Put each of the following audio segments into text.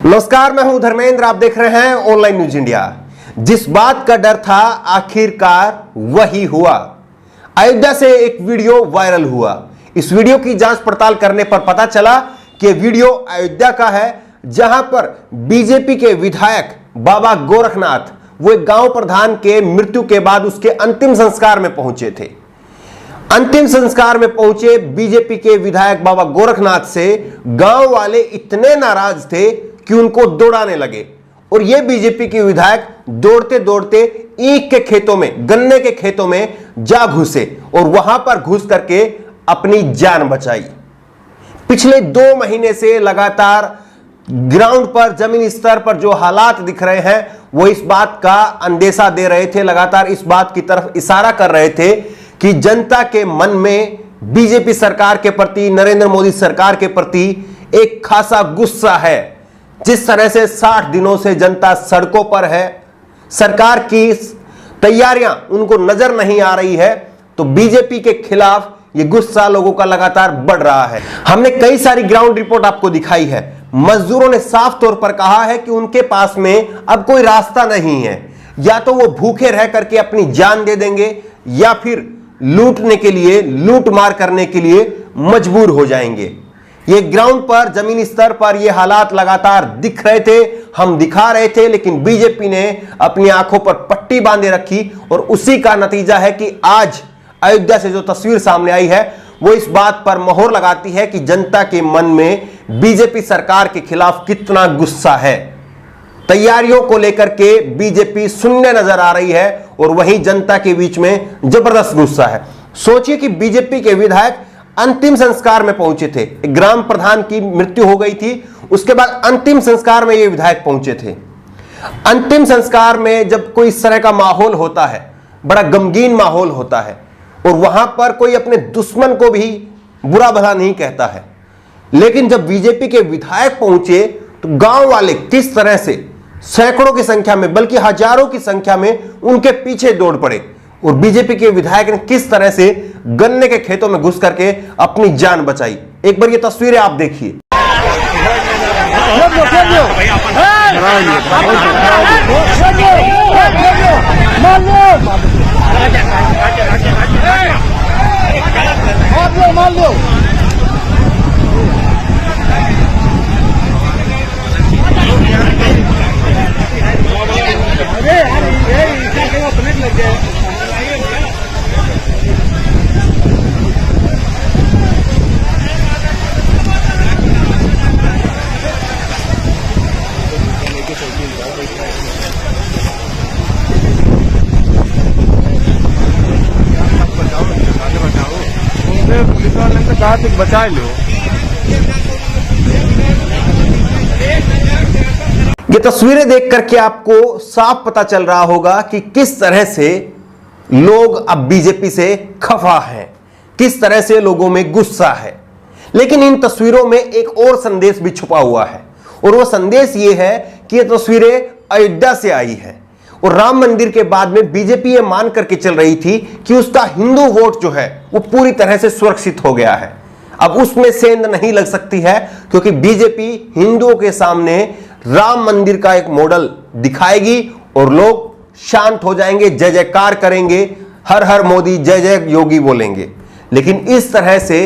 नमस्कार, मैं हूं धर्मेंद्र। आप देख रहे हैं ऑनलाइन न्यूज इंडिया। जिस बात का डर था आखिरकार वही हुआ। अयोध्या से एक वीडियो वायरल हुआ। इस वीडियो की जांच पड़ताल करने पर पता चला कि वीडियो अयोध्या का है, जहां पर बीजेपी के विधायक बाबा गोरखनाथ वो एक गांव प्रधान के मृत्यु के बाद उसके अंतिम संस्कार में पहुंचे थे। अंतिम संस्कार में पहुंचे बीजेपी के विधायक बाबा गोरखनाथ से गांव वाले इतने नाराज थे कि उनको दौड़ाने लगे और ये बीजेपी के विधायक दौड़ते दौड़ते ईख के खेतों में, गन्ने के खेतों में जा घुसे और वहां पर घुस करके अपनी जान बचाई। पिछले 2 महीने से लगातार ग्राउंड पर, जमीन स्तर पर जो हालात दिख रहे हैं वो इस बात का अंदेशा दे रहे थे, लगातार इस बात की तरफ इशारा कर रहे थे कि जनता के मन में बीजेपी सरकार के प्रति, नरेंद्र मोदी सरकार के प्रति एक खासा गुस्सा है। जिस तरह से 60 दिनों से जनता सड़कों पर है, सरकार की तैयारियां उनको नजर नहीं आ रही है, तो बीजेपी के खिलाफ ये गुस्सा लोगों का लगातार बढ़ रहा है। हमने कई सारी ग्राउंड रिपोर्ट आपको दिखाई है। मजदूरों ने साफ तौर पर कहा है कि उनके पास में अब कोई रास्ता नहीं है, या तो वो भूखे रह करके अपनी जान दे देंगे या फिर लूटने के लिए, लूट मार करने के लिए मजबूर हो जाएंगे। ये ग्राउंड पर, जमीनी स्तर पर ये हालात लगातार दिख रहे थे, हम दिखा रहे थे, लेकिन बीजेपी ने अपनी आंखों पर पट्टी बांधे रखी और उसी का नतीजा है कि आज अयोध्या से जो तस्वीर सामने आई है वो इस बात पर मोहर लगाती है कि जनता के मन में बीजेपी सरकार के खिलाफ कितना गुस्सा है। तैयारियों को लेकर के बीजेपी शून्य नजर आ रही है और वहीं जनता के बीच में जबरदस्त गुस्सा है। सोचिए कि बीजेपी के विधायक अंतिम संस्कार में पहुंचे थे, ग्राम प्रधान की मृत्यु हो गई थी, उसके बाद अंतिम संस्कार में ये विधायक पहुंचे थे। अंतिम संस्कार में जब कोई इस तरह का माहौल होता है, बड़ा गमगीन माहौल होता है और वहां पर कोई अपने दुश्मन को भी बुरा भला नहीं कहता है, लेकिन जब बीजेपी के विधायक पहुंचे तो गांव वाले किस तरह से सैकड़ों की संख्या में, बल्कि हजारों की संख्या में उनके पीछे दौड़ पड़े और बीजेपी के विधायक ने किस तरह से गन्ने के खेतों में घुस करके अपनी जान बचाई। एक बार ये तस्वीरें आप देखिए। पुलिस वाले ने कहा कि बचा लो। ये तस्वीरें देख करके आपको साफ पता चल रहा होगा कि किस तरह से लोग अब बीजेपी से खफा हैं, किस तरह से लोगों में गुस्सा है। लेकिन इन तस्वीरों में एक और संदेश भी छुपा हुआ है और वो संदेश ये है कि ये तस्वीरें अयोध्या से आई है और राम मंदिर के बाद में बीजेपी ये मान करके चल रही थी कि उसका हिंदू वोट जो है वो पूरी तरह से सुरक्षित हो गया है। अब उसमें सेंध नहीं लग सकती है, क्योंकि बीजेपी हिंदुओं के सामने राम मंदिर का एक मॉडल दिखाएगी और लोग शांत हो जाएंगे, जय जयकार करेंगे, हर हर मोदी, जय जय योगी बोलेंगे। लेकिन इस तरह से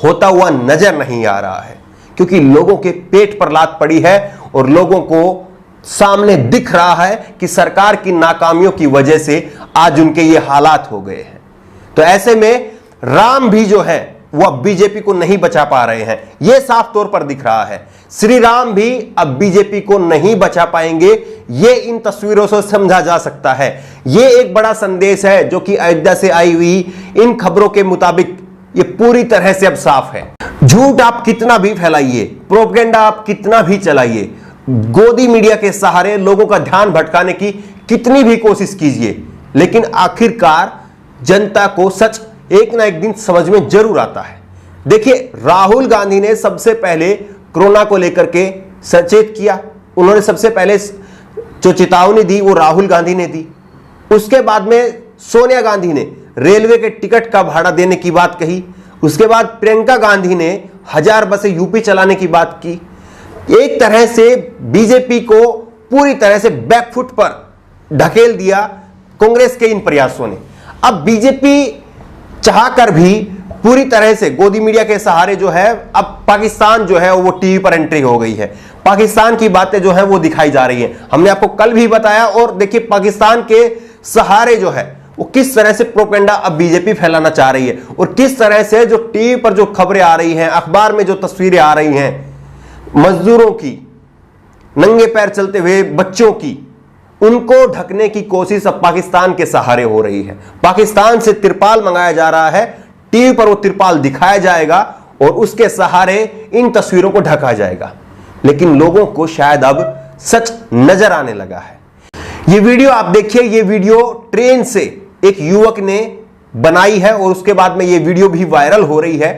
होता हुआ नजर नहीं आ रहा है, क्योंकि लोगों के पेट पर लात पड़ी है और लोगों को सामने दिख रहा है कि सरकार की नाकामियों की वजह से आज उनके ये हालात हो गए हैं। तो ऐसे में राम भी जो है वो अब बीजेपी को नहीं बचा पा रहे हैं, यह साफ तौर पर दिख रहा है। श्री राम भी अब बीजेपी को नहीं बचा पाएंगे, ये इन तस्वीरों से समझा जा सकता है। ये एक बड़ा संदेश है जो कि अयोध्या से आई हुई इन खबरों के मुताबिक ये पूरी तरह से अब साफ है। झूठ आप कितना भी फैलाइए, प्रोपेगेंडा आप कितना भी चलाइए, गोदी मीडिया के सहारे लोगों का ध्यान भटकाने की कितनी भी कोशिश कीजिए, लेकिन आखिरकार जनता को सच एक ना एक दिन समझ में जरूर आता है। देखिए, राहुल गांधी ने सबसे पहले कोरोना को लेकर के सचेत किया। उन्होंने सबसे पहले जो चेतावनी दी वो राहुल गांधी ने दी। उसके बाद में सोनिया गांधी ने रेलवे के टिकट का भाड़ा देने की बात कही। उसके बाद प्रियंका गांधी ने 1000 बसें यूपी चलाने की बात की। एक तरह से बीजेपी को पूरी तरह से बैकफुट पर ढकेल दिया कांग्रेस के इन प्रयासों ने। अब बीजेपी चाहकर भी पूरी तरह से गोदी मीडिया के सहारे जो है अब पाकिस्तान जो है वो टीवी पर एंट्री हो गई है। पाकिस्तान की बातें जो है वो दिखाई जा रही हैं। हमने आपको कल भी बताया, और देखिए पाकिस्तान के सहारे जो है वो किस तरह से प्रोपेगेंडा अब बीजेपी फैलाना चाह रही है, और किस तरह से जो टीवी पर जो खबरें आ रही हैं, अखबार में जो तस्वीरें आ रही हैं मजदूरों की, नंगे पैर चलते हुए बच्चों की, उनको ढकने की कोशिश अब पाकिस्तान के सहारे हो रही है। पाकिस्तान से तिरपाल मंगाया जा रहा है, टीवी पर वो तिरपाल दिखाया जाएगा और उसके सहारे इन तस्वीरों को ढका जाएगा। लेकिन लोगों को शायद अब सच नजर आने लगा है। ये वीडियो आप देखिए, ये वीडियो ट्रेन से एक युवक ने बनाई है और उसके बाद में ये वीडियो भी वायरल हो रही है।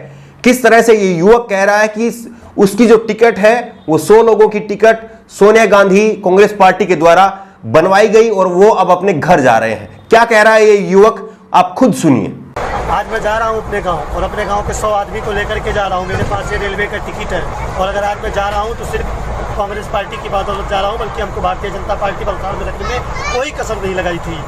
किस तरह से ये युवक कह रहा है कि उसकी जो टिकट है वो 100 लोगों की टिकट सोनिया गांधी कांग्रेस पार्टी के द्वारा बनवाई गई और वो अब अपने घर जा रहे हैं। क्या कह रहा है ये युवक, आप खुद सुनिए। आज मैं जा रहा हूँ अपने गांव, और अपने गांव के 100 आदमी को लेकर के जा रहा हूँ। मेरे पास ये रेलवे का टिकट है, और अगर आज मैं जा रहा हूँ तो सिर्फ कांग्रेस पार्टी की बदौलत जा रहा हूँ, बल्कि हमको भारतीय जनता पार्टी बलसाड़ में रखने में कोई कसर नहीं लगाई थी।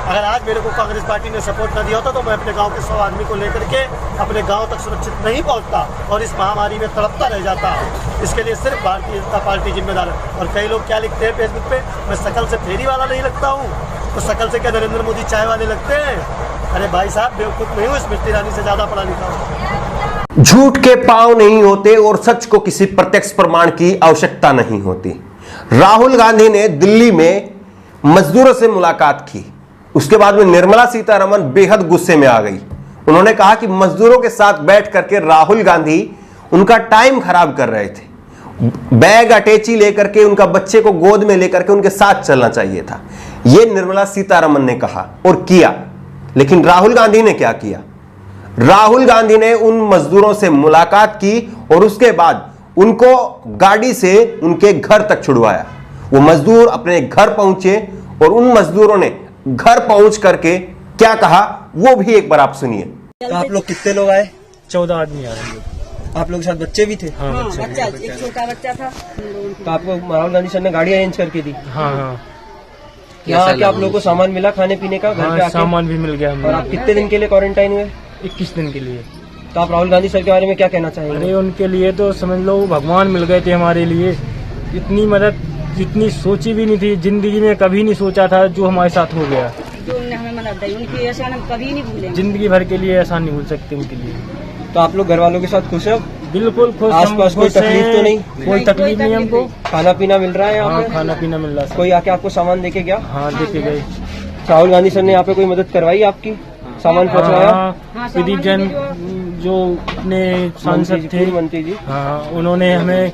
अगर आज मेरे को कांग्रेस पार्टी ने सपोर्ट न दिया होता तो मैं अपने गांव के 100 आदमी को लेकर के अपने गांव तक सुरक्षित नहीं पहुंचता और इस महामारी में तड़पता रह जाता। इसके लिए सिर्फ भारतीय जनता पार्टी जिम्मेदार है। और कई लोग क्या लिखते हैं फेसबुक पे, मैं शकल से फेरी वाला नहीं लगता हूँ, तो शकल से क्या नरेंद्र मोदी चाय वाले लगते हैं? अरे भाई साहब, बेवकूफ़ नहीं हूँ, स्मृति ईरानी से ज़्यादा पढ़ा लिखा हूँ। झूठ के पांव नहीं होते और सच को किसी प्रत्यक्ष प्रमाण की आवश्यकता नहीं होती। राहुल गांधी ने दिल्ली में मजदूरों से मुलाकात की, उसके बाद में निर्मला सीतारमण बेहद गुस्से में आ गई। उन्होंने कहा कि मजदूरों के साथ बैठ करके राहुल गांधी उनका टाइम खराब कर रहे थे। बैग अटैची लेकर के, उनका बच्चे को गोद में लेकर के उनके साथ चलना चाहिए था, यह निर्मला सीतारमण ने कहा और किया। लेकिन राहुल गांधी ने क्या किया? राहुल गांधी ने उन मजदूरों से मुलाकात की और उसके बाद उनको गाड़ी से उनके घर तक छुड़वाया। वो मजदूर अपने घर पहुंचे और उन मजदूरों ने घर पहुंच करके क्या कहा वो भी एक बार आप सुनिए। तो आप लोग कितने लोग आए? 14 आदमी आ रहे हैं। आप लोग के साथ बच्चे भी थे? हाँ, बच्चा, एक छोटा बच्चा था। तो आपको राहुल गांधी सर ने गाड़ी अरेंज करके दी? हाँ हाँ, यहाँ आके आप लोगों को सामान मिला खाने पीने का? घर पे हाँ आके? सामान भी मिल गया और हमें। आप कितने दिन के लिए क्वारंटाइन हुए? 21 दिन के लिए। तो आप राहुल गांधी सर के बारे में क्या कहना चाहेंगे? अरे उनके लिए तो समझ लो भगवान मिल गए थे हमारे लिए। इतनी मदद जितनी सोची भी नहीं थी, जिंदगी में कभी नहीं सोचा था जो हमारे साथ हो गया। जो उन्होंने हमें मदद दी, उनकी एहसान हम कभी नहीं भूलेंगे। जिंदगी भर के लिए ऐसा नहीं भूल सकते उनके लिए। तो आप लोग घर वालों के साथ खुश हैं? बिल्कुल खुश। आसपास कोई तकलीफ तो नहीं? कोई तकलीफ नहीं हमको। खाना पीना मिल रहा है यहाँ हाँ, पे? खाना पीना मिल रहा है। कोई आके आपको सामान देके गया? हाँ, देखे गए। राहुल गांधी सर ने यहाँ पे कोई मदद करवाई आपकी? सामान पहुँचवाया? हाँ, प्रदीप जैन जो अपने सांसद थे, मंत्री जी, हाँ, उन्होंने हमें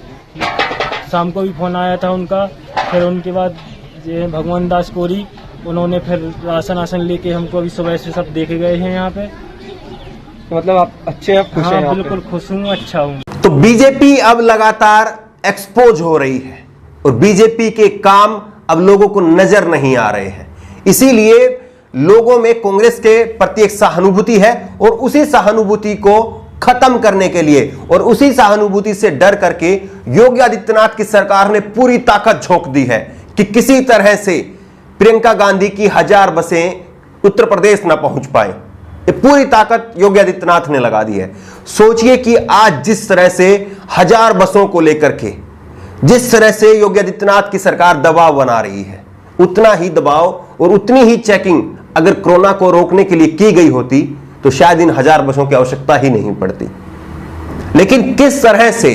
शाम को भी फोन आया था उनका। फिर उनके बाद ये भगवान दास कोरी, उन्होंने फिर राशन लेके हमको अभी सुबह से सब देखे गए हैं यहाँ पे। तो मतलब आप अच्छे हैं, खुश हाँ, हैं यहाँ पे? बिल्कुल खुश हूँ, अच्छा हूँ। तो बीजेपी अब लगातार एक्सपोज हो रही है और बीजेपी के काम अब लोगों को नजर नहीं आ रहे हैं। इसीलिए लोगों में कांग्रेस के प्रति एक सहानुभूति है और उसी सहानुभूति को खत्म करने के लिए और उसी सहानुभूति से डर करके योगी आदित्यनाथ की सरकार ने पूरी ताकत झोंक दी है कि किसी तरह से प्रियंका गांधी की 1000 बसें उत्तर प्रदेश न पहुंच पाए। ये पूरी ताकत योगी आदित्यनाथ ने लगा दी है। सोचिए कि आज जिस तरह से 1000 बसों को लेकर के जिस तरह से योगी आदित्यनाथ की सरकार दबाव बना रही है, उतना ही दबाव और उतनी ही चेकिंग अगर कोरोना को रोकने के लिए की गई होती तो शायद इन 1000 बसों की आवश्यकता ही नहीं पड़ती। लेकिन किस तरह से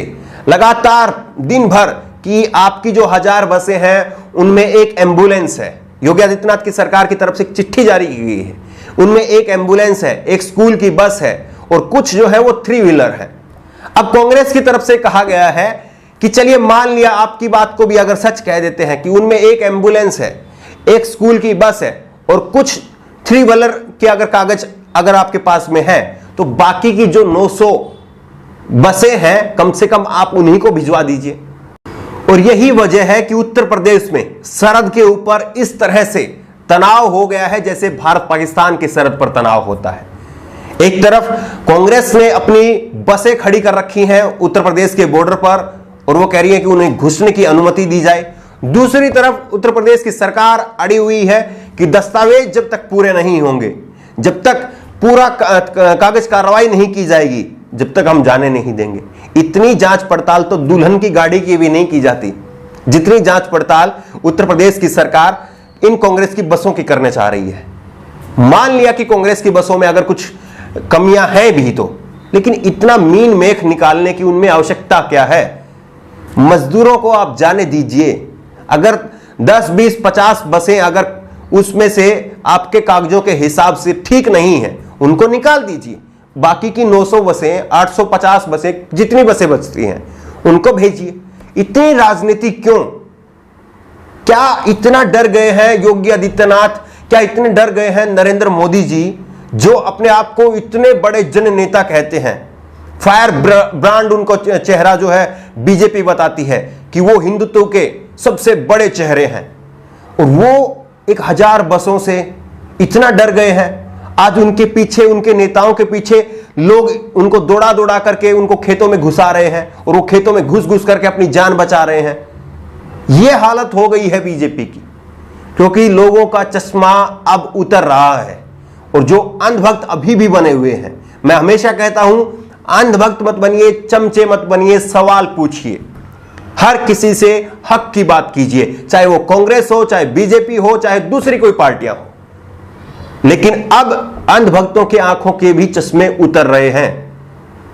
लगातार दिन भर कि आपकी जो 1000 बसें हैं उनमें एक एम्बुलेंस है, योगी आदित्यनाथ की सरकार की तरफ से एक चिट्ठी जारी की गई है, उनमें एक एम्बुलेंस है, एक स्कूल की बस है और कुछ जो है वो 3 व्हीलर है। अब कांग्रेस की तरफ से कहा गया है कि चलिए मान लिया आपकी बात को भी अगर सच कह देते हैं कि उनमें एक एम्बुलेंस है, एक स्कूल की बस है और कुछ 3 व्हीलर के अगर कागज अगर आपके पास में है तो बाकी की जो 900 बसें हैं कम से कम आप उन्हीं को भिजवा दीजिए। और यही वजह है कि उत्तर प्रदेश में सरहद के ऊपर इस तरह से तनाव हो गया है जैसे भारत पाकिस्तान की सरहद पर तनाव होता है। एक तरफ कांग्रेस ने अपनी बसें खड़ी कर रखी हैं उत्तर प्रदेश के बॉर्डर पर और वो कह रही है कि उन्हें घुसने की अनुमति दी जाए। दूसरी तरफ उत्तर प्रदेश की सरकार अड़ी हुई है कि दस्तावेज जब तक पूरे नहीं होंगे, जब तक पूरा कागज कार्रवाई नहीं की जाएगी, जब तक हम जाने नहीं देंगे। इतनी जांच पड़ताल तो दुल्हन की गाड़ी की भी नहीं की जाती जितनी जांच पड़ताल उत्तर प्रदेश की सरकार इन कांग्रेस की बसों की करने चाह रही है। मान लिया कि कांग्रेस की बसों में अगर कुछ कमियां हैं भी तो, लेकिन इतना मीन मेख निकालने की उनमें आवश्यकता क्या है? मजदूरों को आप जाने दीजिए। अगर 10, 20, 50 बसें अगर उसमें से आपके कागजों के हिसाब से ठीक नहीं है, उनको निकाल दीजिए। बाकी की 900 बसें, 850 बसें, जितनी बसें बचती हैं उनको भेजिए। इतनी राजनीति क्यों? क्या इतना डर गए हैं योगी आदित्यनाथ? क्या इतने डर गए हैं नरेंद्र मोदी जी, जो अपने आप को इतने बड़े जननेता कहते हैं? फायर ब्रांड उनको चेहरा जो है बीजेपी बताती है कि वो हिंदुत्व के सबसे बड़े चेहरे हैं, और वो 1000 बसों से इतना डर गए हैं। आज उनके पीछे, उनके नेताओं के पीछे लोग उनको दौड़ा दौड़ा करके उनको खेतों में घुसा रहे हैं, और वो खेतों में घुस घुस करके अपनी जान बचा रहे हैं। यह हालत हो गई है बीजेपी की, क्योंकि लोगों का चश्मा अब उतर रहा है। और जो अंधभक्त अभी भी बने हुए हैं, मैं हमेशा कहता हूं, अंधभक्त मत बनिए, चमचे मत बनिए, सवाल पूछिए। हर किसी से हक की बात कीजिए, चाहे वो कांग्रेस हो, चाहे बीजेपी हो, चाहे दूसरी कोई पार्टियां हो। लेकिन अब अंधभक्तों की आंखों के भी चश्मे उतर रहे हैं।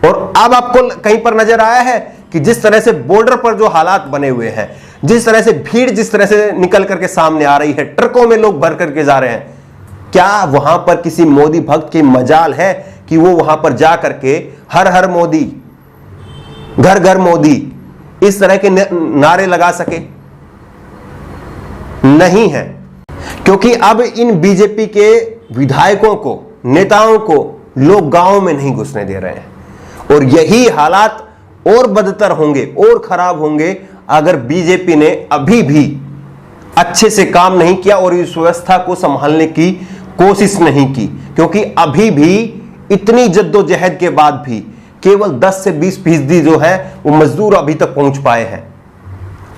और अब आपको कहीं पर नजर आया है कि जिस तरह से बॉर्डर पर जो हालात बने हुए हैं, जिस तरह से भीड़ जिस तरह से निकल करके सामने आ रही है, ट्रकों में लोग भर करके जा रहे हैं, क्या वहां पर किसी मोदी भक्त की मजाल है कि वो वहां पर जा करके हर हर मोदी, घर घर मोदी, इस तरह के नारे लगा सके? नहीं है। क्योंकि अब इन बीजेपी के विधायकों को, नेताओं को लोग गांव में नहीं घुसने दे रहे हैं। और यही हालात और बदतर होंगे, और खराब होंगे, अगर बीजेपी ने अभी भी अच्छे से काम नहीं किया और इस व्यवस्था को संभालने की कोशिश नहीं की। क्योंकि अभी भी इतनी जद्दोजहद के बाद भी केवल 10 से 20% जो है वो मजदूर अभी तक पहुंच पाए हैं।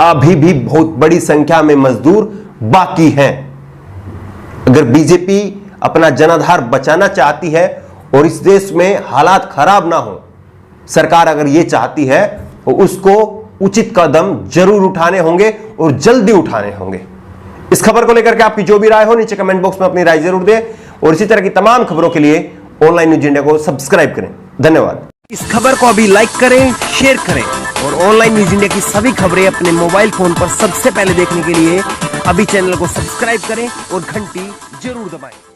अभी भी बहुत बड़ी संख्या में मजदूर बाकी हैं। अगर बीजेपी अपना जनाधार बचाना चाहती है और इस देश में हालात खराब ना हो, सरकार अगर ये चाहती है तो उसको उचित कदम जरूर उठाने होंगे और जल्दी उठाने होंगे। इस खबर को लेकर के आपकी जो भी राय हो नीचे कमेंट बॉक्स में अपनी राय जरूर दें, और इसी तरह की तमाम खबरों के लिए ऑनलाइन न्यूज इंडिया को सब्सक्राइब करें। धन्यवाद। इस खबर को अभी लाइक करें, शेयर करें, और ऑनलाइन न्यूज इंडिया की सभी खबरें अपने मोबाइल फोन पर सबसे पहले देखने के लिए अभी चैनल को सब्सक्राइब करें और घंटी जरूर दबाएं।